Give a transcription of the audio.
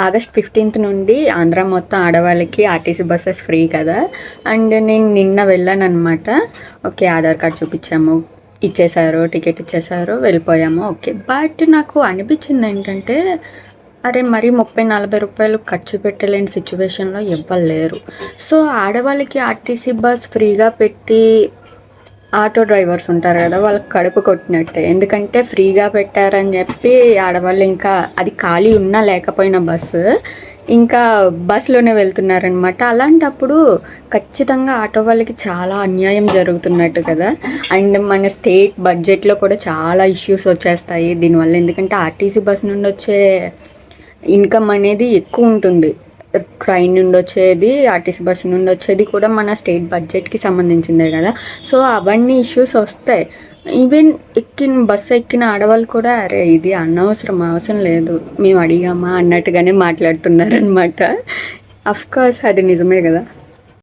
August 15th నుండి ఆంధ్ర మొత్తం ఆడవాళ్ళకి ఆర్టీసీ బస్సెస్ ఫ్రీ కదా. అండ్ నేను నిన్న వెళ్ళాను అనమాట. ఓకే, ఆధార్ కార్డ్ చూపించాము, ఇచ్చేసారు, టికెట్ ఇచ్చేసారు, వెళ్ళిపోయాము. ఓకే, బట్ నాకు అనిపించింది ఏంటంటే, అరే మరి 30-40 రూపాయలు ఖర్చు పెట్టలేని సిచ్యువేషన్లో ఎవ్వరు లేరు. సో ఆడవాళ్ళకి ఆర్టీసీ బస్ ఫ్రీగా పెట్టి ఆటో డ్రైవర్స్ ఉంటారు కదా, వాళ్ళకి కడుపు కొట్టినట్టే. ఎందుకంటే ఫ్రీగా పెట్టారని చెప్పి ఆడవాళ్ళు ఇంకా అది ఖాళీ ఉన్నా లేకపోయినా బస్సు ఇంకా బస్సులోనే వెళ్తున్నారనమాట. అలాంటప్పుడు ఖచ్చితంగా ఆటో వాళ్ళకి చాలా అన్యాయం జరుగుతున్నట్టు కదా. అండ్ మన స్టేట్ బడ్జెట్లో కూడా చాలా ఇష్యూస్ వచ్చేస్తాయి దీనివల్ల. ఎందుకంటే ఆర్టీసీ బస్ నుండి వచ్చే ఇన్కమ్ అనేది ఎక్కువ ఉంటుంది. ట్రైన్ నుండి వచ్చేది, ఆర్టీసీ బస్సు నుండి వచ్చేది కూడా మన స్టేట్ బడ్జెట్కి సంబంధించిందే కదా. సో అవన్నీ ఇష్యూస్ వస్తాయి. ఈవెన్ బస్సు ఎక్కిన ఆడవాళ్ళు కూడా అరే ఇది అవసరం లేదు, మేము అడిగామా అన్నట్టుగానే మాట్లాడుతున్నారనమాట. అఫ్కోర్స్ అది నిజమే కదా.